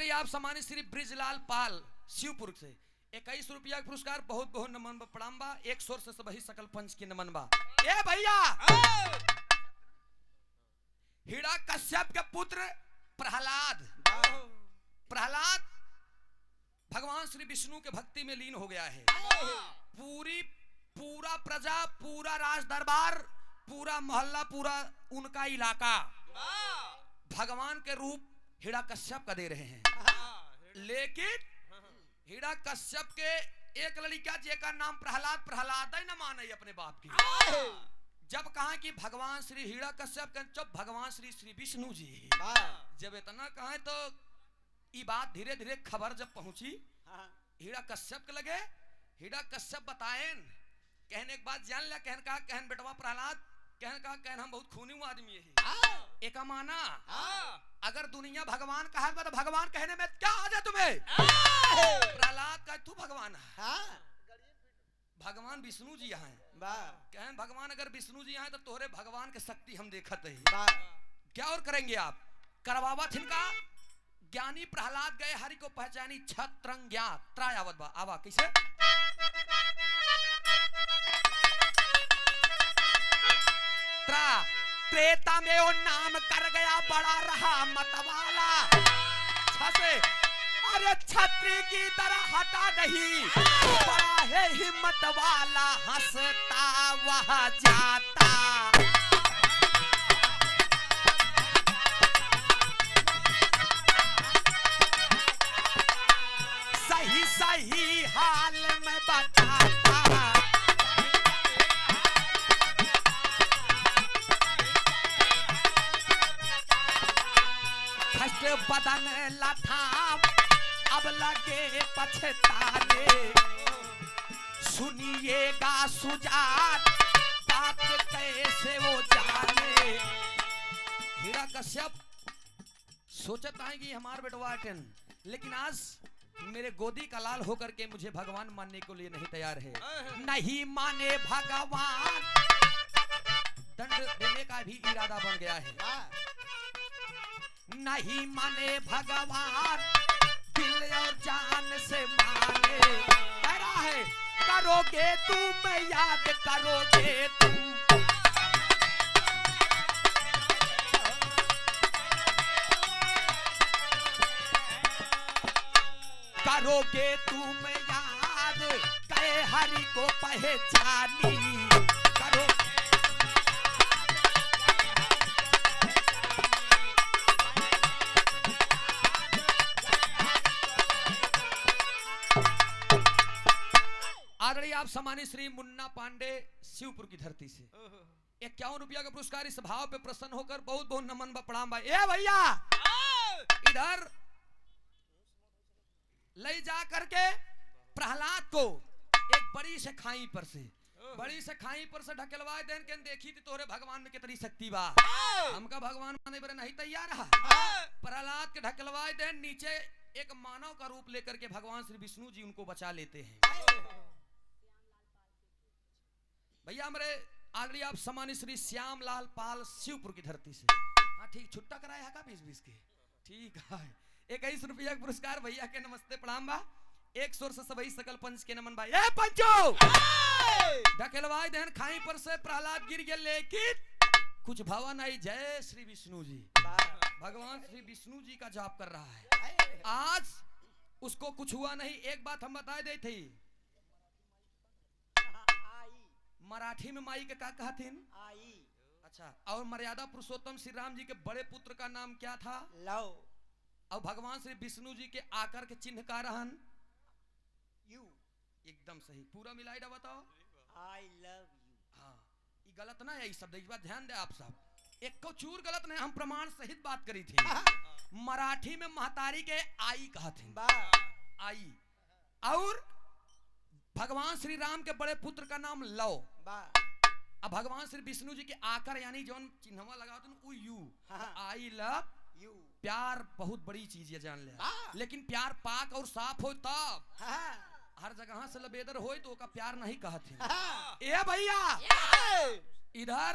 आप सम्मानित श्री ब्रिजलाल पाल शिवपुर से 21 रुपया पुरस्कार, बहुत बहुत नमन प्रणाम बा। एक स्वर से सभी सकल पंच की नमन बा। ए भैया, हिड़ा कश्यप के पुत्र प्रहलाद, प्रहलाद भगवान श्री विष्णु के भक्ति में लीन हो गया है। पूरा प्रजा, पूरा राज दरबार, पूरा मोहल्ला, पूरा उनका इलाका भगवान के रूप हिड़ा कश्यप का दे रहे हैं। लेकिन हिड़ा कश्यप के एक लड़का जेका नाम प्रहलाद, प्रहलाद ही न माने अपने बाप की। जब कहा कि भगवान श्री हिड़ा कश्यप के, जब भगवान श्री विष्णु जी जब इतना कहा तो ये बात धीरे धीरे खबर जब पहुंची हिड़ा कश्यप के लगे, हिड़ा कश्यप बताएं, कहने के बाद जान लिया, कहन बेटवा प्रहलाद, कहन हम बहुत खूनी आदमी है। एक माना अगर दुनिया भगवान कहा तो भगवान कहने में क्या आ जाए तुम्हें। प्रहलाद का तू भगवान है, भगवान विष्णु जी यहाँ कहन भगवान अगर विष्णु जी यहाँ तो तोहरे भगवान के शक्ति हम देखत है। क्या और करेंगे आप, करवावा थिनका। ज्ञानी प्रहलाद गए हरि को पहचानी, छत्रंग ज्ञात त्रायावत बा। आवा कैसे त्रेता में वो नाम कर गया, बड़ा रहा मतवाला। छसे अरे छत्री की तरह हटा नहीं, बड़ा है हिम्मत वाला, हंसता वह जाता। सही सही हाल में बताता, बदन लथाम अब लगे पछताने। सुनिएगा सुजात बात कैसे वो जाने। हिड़ा कश्यप सोचता है कि हमारे बेटवा टेन, लेकिन आज मेरे गोदी का लाल होकर के मुझे भगवान मानने के लिए नहीं तैयार है। नहीं माने भगवान, दंड देने का भी इरादा बन गया है। नहीं माने भगवान, दिल और जान से माने। कह रहा है करोगे तुम, याद करोगे तुम, करोगे तुम याद, कहे हरि को पहचानी। करो आदरणीय आप सम्मानित श्री मुन्ना पांडे शिवपुर की धरती से 51 रुपया का पुरस्कार इस भाव पे प्रसन्न होकर बहुत बहुत नमन प्रणाम भाई। ए भैया इधर ले जा करके प्रहलाद को एक बड़ी से खाई पर से ढकेलवा देन के देखी थी तोरे भगवान में कितनी शक्ति बा। हमका भगवान माने बरे नहीं तैयार रहा। प्रहलाद के ढकेलवा देन नीचे एक मानव का रूप लेकर के भगवान श्री विष्णु जी उनको बचा लेते हैं। भैया हमारे आदरणीय आप सम्मानित श्री श्याम लाल पाल शिवपुर की धरती से, हाँ ठीक छुट्टा कराया का 20-20 के, ठीक है 21 रुपया पुरस्कार भैया के नमस्ते प्रणाम बा। एक सुर से सबई सकल पंच के नमन भाई। ए पंचो ढकेलवाई देहन खाई पर से प्रहलाद गिर गया, लेकिन कुछ भवा नहीं। जय श्री विष्णु जी, भगवान श्री विष्णु जी का जाप कर रहा है। आज उसको कुछ हुआ नहीं। एक बात हम बता दे थी, मराठी में माई के का कहथिन? आई। अच्छा, और मर्यादा पुरुषोत्तम श्री राम जी के बड़े पुत्र का नाम क्या था? लव। और भगवान श्री विष्णु जी के आकर के चिन्ह का रहन? यू। एकदम सही, पूरा मिलाई डा बताओ। I love you. हाँ, ये गलत ना है, ये शब्द इस बात ध्यान दे आप सब। एक को चूर गलत नहीं, हम प्रमाण सहित बात करी थी। मराठी में महतारी के आई कहथिन, आई। और भगवान श्री राम के बड़े पुत्र का नाम लव। अब भगवान श्री विष्णु जी के आकर यानी जौन चिन्हवा लगा वो यू। I love you. प्यार बहुत बड़ी चीज है, जान ले। लेकिन प्यार पाक और साफ हो तब। हर जगह से लबेदर हो तो का प्यार नहीं कहते। ए भैया, इधर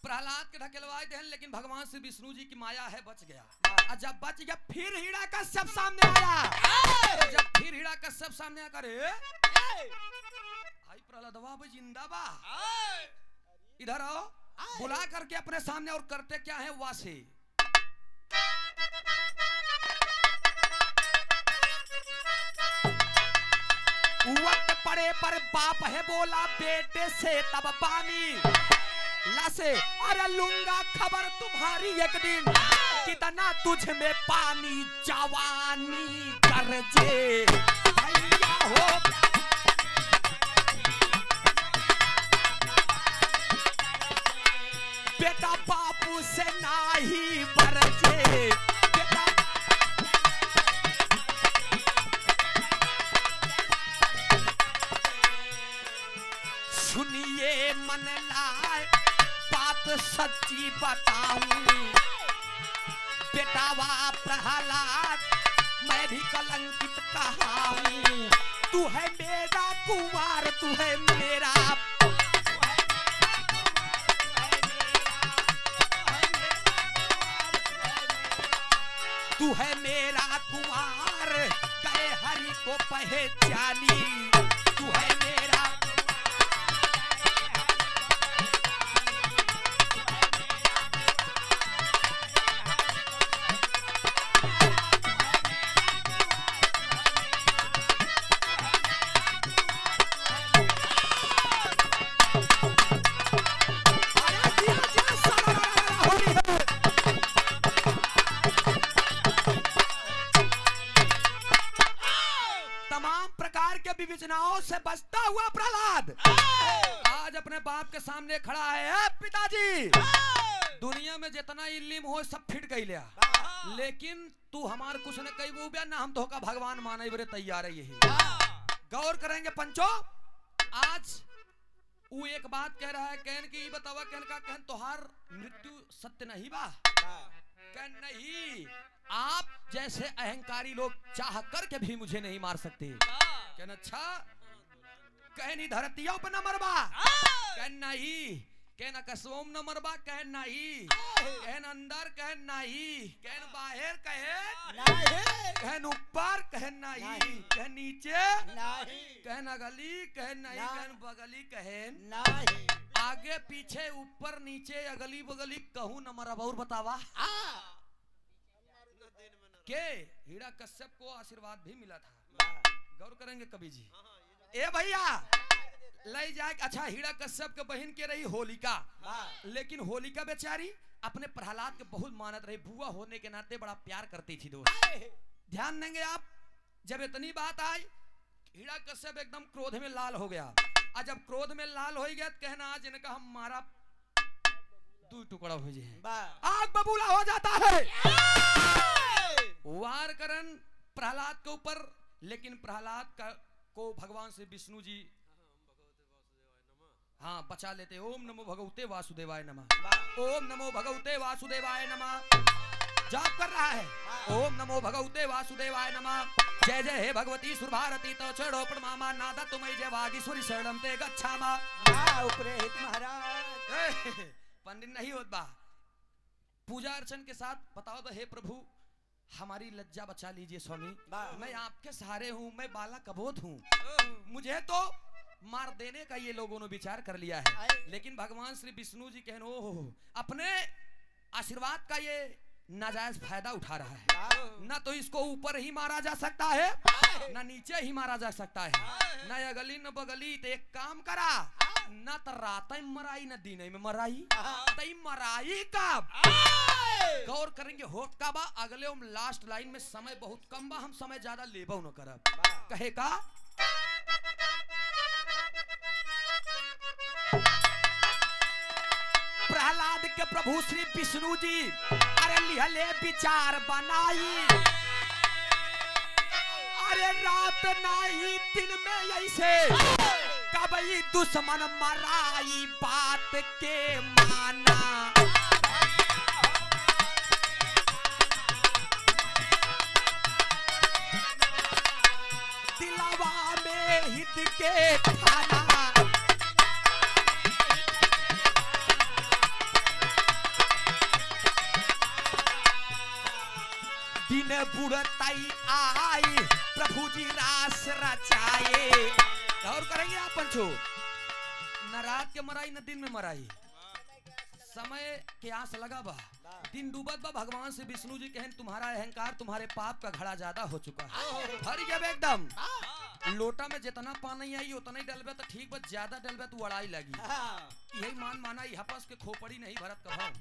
प्रहलाद के ढकेलवाए थे, लेकिन भगवान श्री विष्णु जी की माया है, बच गया। और जब बच गया फिर हीरा का सब सामने आया। जब फिर हीरा का सब सामने आकर आई प्रहलादवा भाई जिंदा बा, इधर आओ। बुला करके अपने सामने और करते क्या है वासे। वक्त पड़े पर बाप है बोला बेटे से तब पानी लासे। अरे लूंगा खबर तुम्हारी एक दिन, कितना तुझ में पानी जवानी गरजे। भैया हो बेटा बापू से नाही बरजे। सुनिए मन लाए बात सच्ची बताऊं, बेटावा प्रहलाद मैं भी कलंकित कहाऊं। तू है मेरा कुमार, तू है मेरा, तू है मेरा कुमार, गए हरि को पहचानी। तू है मेरा विवेचनाओं से बचता हुआ प्रहलाद आज अपने बाप के सामने खड़ा है। पिताजी, दुनिया में जितना इल्म हो सब फिट गई लिया, लेकिन तू हमार कुछ न कही वो ना हम तो का भगवान माने बरे तैयार है। यही गौर करेंगे पंचो। आज वो एक बात कह रहा है, कहन की बतावा, कहन का कहन तोहार मृत्यु सत्य नहीं बा। कहन नहीं, आप जैसे अहंकारी लोग चाह करके भी मुझे नहीं मार सकते। कहन अच्छा, कहनी धरतियों पर न मरबा। कहन नहीं, कहन कसोम न मरबा। कहन नहीं, कहन अंदर। कहन नहीं, कहन बाहर। कहन ऊपर। कहन नहीं, कहन नीचे। कहन अगली। कहन नहीं, कहन बगली। कहन नहीं, आगे पीछे ऊपर नीचे अगली बगली कहूं न मरबा। और बतावा के हीरा कश्यप को आशीर्वाद भी मिला था। गौर करेंगे कवि जी। ए भैया ले जाए। अच्छा, हीरा कश्यप के बहन के रही होलिका, लेकिन होलिका बेचारी अपने प्रहलाद के बहुत मानत रही। बुआ होने के नाते बड़ा प्यार करती थी। दोस्त ध्यान देंगे आप, जब इतनी बात आई हीरा कश्यप एकदम क्रोध में लाल हो गया। और जब क्रोध में लाल हो गया तो कहना आज इनका हम मारा दो टुकड़ा हो जाए, आग बबूला हो जाता है। वार करन प्रहलाद के ऊपर, लेकिन प्रहलाद को भगवान श्री विष्णु जी हाँ बचा लेते। ओम नमो भगवते वासुदेवाय नमः। ओम नमो भगवते वासुदेवाय नमः। जाप कर रहा है। ओम नमो भगवते वासुदेवाय नमः। जय जय हे भगवती सुरभारती तो चढ़ो प्रणमा नादा तुम्हें जय वागीश्वरी शरणम ते गच्छामा। उपरेहित महाराज पंडित नहीं होत बा। पूजा अर्चन के साथ बताओ तो हे प्रभु हमारी लज्जा बचा लीजिए स्वामी, वाह। मैं आपके सहारे हूँ, मैं बाला कबोध हूँ, मुझे तो मार देने का ये लोगों ने विचार कर लिया है, लेकिन भगवान श्री विष्णु जी कहने ओह अपने आशीर्वाद का ये नाजायज फायदा उठा रहा है। ना तो इसको ऊपर ही मारा जा सकता है, ना नीचे ही मारा जा सकता है, ना अगली न बगली। तो एक काम करा, ना तो रात में मराई न दिन में मराई, तई मराई कब गौर करेंगे होट का बा। अगले लास्ट लाइन में समय बहुत कम बा, हम समय ज्यादा लेबो न करब। कहे का प्रहलाद के प्रभु श्री विष्णु जी अरे लिहले विचार बनाई, अरे रात नहीं दिन में ऐसे कबई दुश्मन मराई बात के माना। दिलवा में हित के खाना, दिन बुढ़ताई आई प्रभु जी रास रचाए। और करेंगे आप पंचो, न रात के मराई न दिन में मराई, समय के आस लगा बा, दिन डूबत बा। भगवान से विष्णु जी कहन तुम्हारा अहंकार तुम्हारे पाप का घड़ा ज्यादा हो चुका है, भर जब एकदम लोटा में जितना पानी आई उतना ही डलबे तो ठीक बा, ज्यादा डलबे तो उड़ाई लगी। यही मान माना हपस के खोपड़ी नहीं भरत कभाव,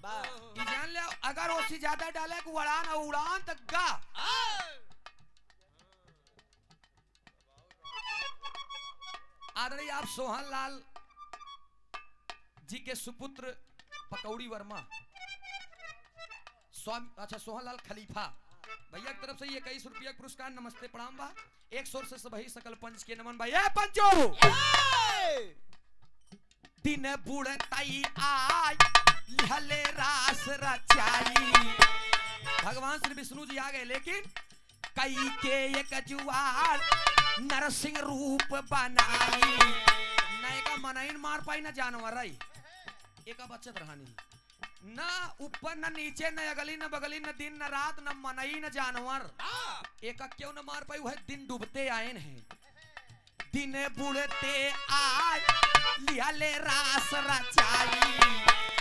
जान ले अगर ओसी ज्यादा डाले को उड़ान और उड़ान तक गा। आदरणीय आप सोहन लाल जी के सुपुत्र पकौड़ी वर्मा स्वामी, अच्छा सोहन लाल खलीफा भैया की तरफ से ये 21 रुपया पुरस्कार नमस्ते प्रणाम बा। एक सोर से सभी सकल पंच के नमन भाई। पंचो दिन बुढ़ताई आई लिहले रास रचाई। भगवान श्री विष्णु जी आ गए, लेकिन कई के एक जुआर नरसिंह रूप बनाई। न एक मनइन मार पाई न जानवर आई, एक बचत रहानी, ना ऊपर न नीचे न अगली न बगली न दिन न रात न मनई न जानवर, एक क्यों न मार पाई। वह दिन डूबते आए हैं, दिन बुढ़ते आए लिहले रास रचाई।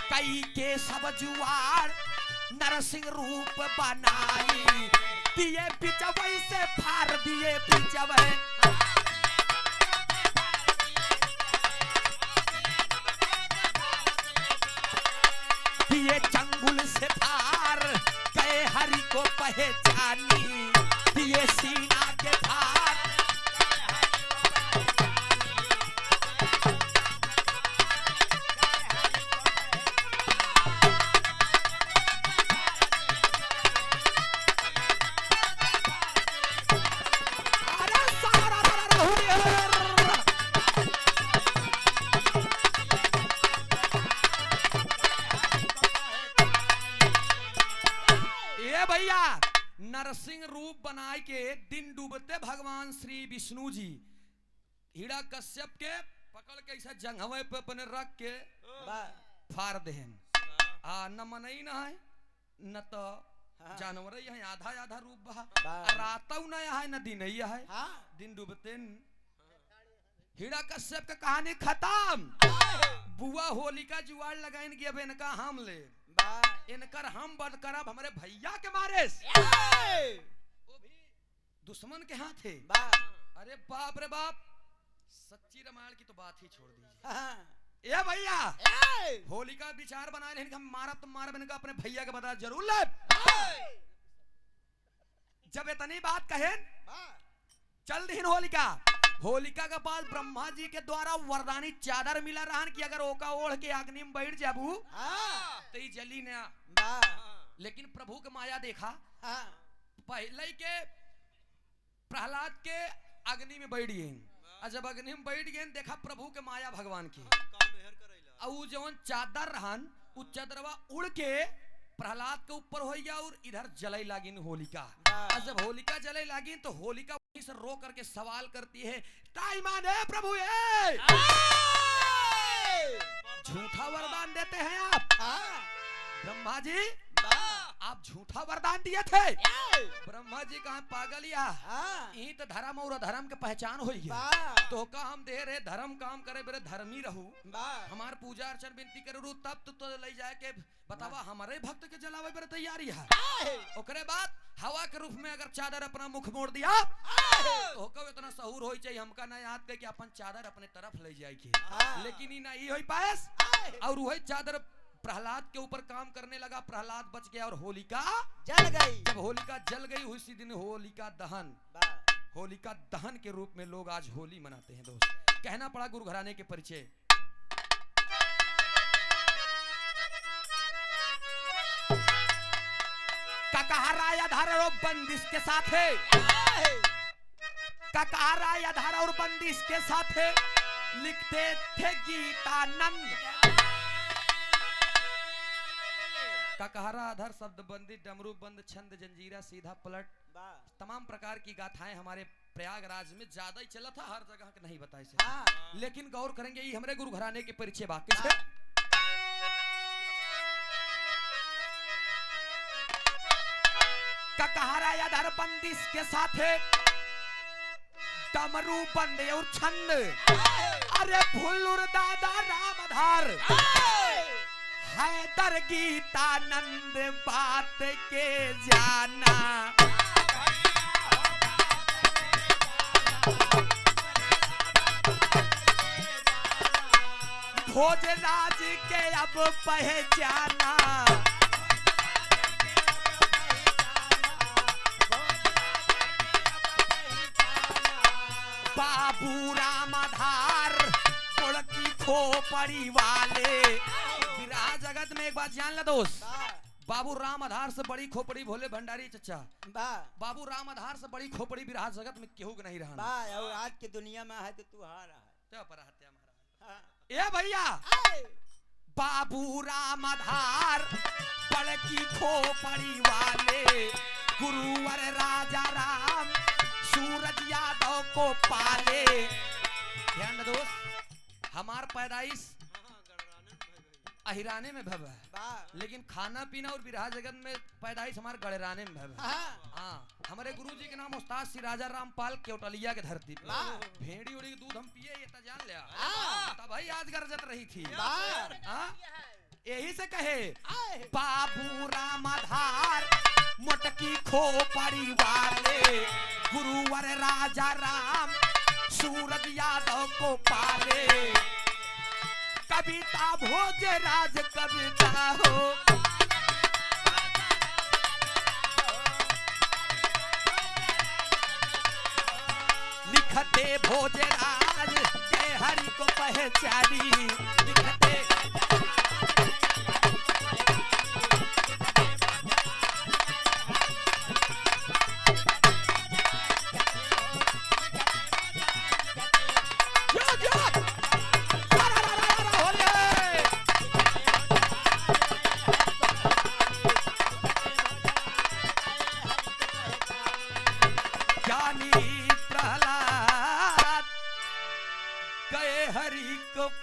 कई के सब जुआर नरसिंह रूप बनाई। दिए पिचवई से फार दिए पिचवई, दिए चंगुल से फार गए हरि को पहचानी। दिए सीना के फार नरसिंह रूप बनाए के दिन डूबते भगवान श्री विष्णु जी हीरा कश्यप के पकड़ के ऐसा जंघवे पे अपने रख के फाड़ देहन। न मनई न है न तो जानवर है, आधा आधा रूप बहा। रातौ न है न दिन है, दिन डूबते हीरा कश्यप का कहानी खत्म। बुआ होलिका जुआर लगाइन के अब इनका हम ले, इनकर हम बंद करब हमारे भैया के मारे, वो भी दुश्मन के हाथ है। अरे बाप रे बाप, सच्ची रामायण की तो बात ही छोड़ दीजिए। ए भैया होलिका विचार बनाए लेकिन हम मारब तो मारब, इनका अपने भैया के बता जरूर ले। जब इतनी बात कहे चल दिन होलिका, होलिका के पास ब्रह्मा जी के द्वारा वरदानी चादर मिला रहन कि अगर ओका ओढ़ के अग्नि में बैठ जाबू तो ही जली ना। लेकिन प्रभु के माया देखा, पहले के प्रहलाद के अग्नि में बैठ गए, और जब अग्नि में बैठ गए देखा प्रभु के माया भगवान की, और जवन चादर रहन उस चादरवा उड़ के प्रहलाद के ऊपर हो गया और इधर जले लागिन होलिका। और जब होलिका जले लागिन तो होलिका वहीं से रो करके सवाल करती है, ताई माने प्रभु ये झूठा वरदान देते हैं आप ब्रह्मा जी, आप झूठा वरदान दिए थे। ब्रह्मा जी कहा पागल या यही तो धर्म और अधर्म के पहचान हुई है। तो का हम दे रहे धर्म काम करे बेरे धर्मी रहू, हमार पूजा अर्चन विनती करू तब तो ले जाए के बतावा हमारे भक्त के जलावे बेरे तैयारी है। ओकरे बाद हवा के रूप में अगर चादर अपना मुख मोड़ दिया तो कब इतना सहूर होई चाहिए हमका ना याद के कि अपन चादर अपने तरफ ले जाए के, लेकिन ई ना ई होई पाएस। और वही चादर प्रहलाद के ऊपर काम करने लगा, प्रहलाद बच गया और होलिका जल गई। जब होलिका जल गई उसी दिन होलिका दहन, होलिका दहन के रूप में लोग आज होली मनाते हैं दोस्त। कहना पड़ा गुरु घराने के परिचय। ककहरा आधार और बंदिश के साथ है, ककहरा आधार और बंदिश के साथ है लिखते थे गीतानंद। ककहरा आधार शब्द बंदी डमरू बंद छंद जंजीरा सीधा पलट तमाम प्रकार की गाथाएं हमारे प्रयागराज में ज्यादा ही चला था, हर जगह के नहीं बताए से। लेकिन गौर करेंगे ये हमारे गुरु घराने के परिचय बाकी से। ककहरा आधार बंदिश के साथ है डमरू बंद और छंद। अरे भुल्लुर दादा रामधार हैदर गीतानंद बात के जाना। भोजराज के अब पहचाना। बाबू रामधार कुड़की खोपड़ी वाले विराह जगत में एक बात जान ला दोस्त, बाबू रामधार से बड़ी खोपड़ी भोले भंडारी चचा, बाबू रामधार से बड़ी खोपड़ी विराह जगत में केहू नहीं रहा। और आज की दुनिया में है तो तू हार है। ए भैया बाबू रामधार बड़की खोपड़ी वाले गुरुवर राजा राम सूरज यादव को पाले। ध्यान दो दोस्त, हमार पैदाइश अहिराने में भव है, लेकिन खाना पीना और विराह जगत में पैदाइश हमारे गड़राने में भव है। हाँ, हमारे गुरुजी के नाम उस्ताद श्री राजा रामपाल केवटलिया के धरती पे भेड़ी उड़ी दूध हम पिए ये तो जान लिया, तब भाई आज गरजत रही थी। यही से कहे बाबू रामधार मोटकी खोपड़ी वाले गुरुवर राजा राम सूरज यादव को पाले। कविता भोजराज कविता हो लिखते भोजराज के हरि को पहचानी। लिखते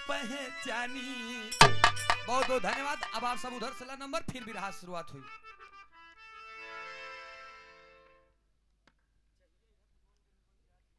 पहचानी। बहुत बहुत धन्यवाद। अब आप सब उधर से ला नंबर फिर भी रहा शुरुआत हुई।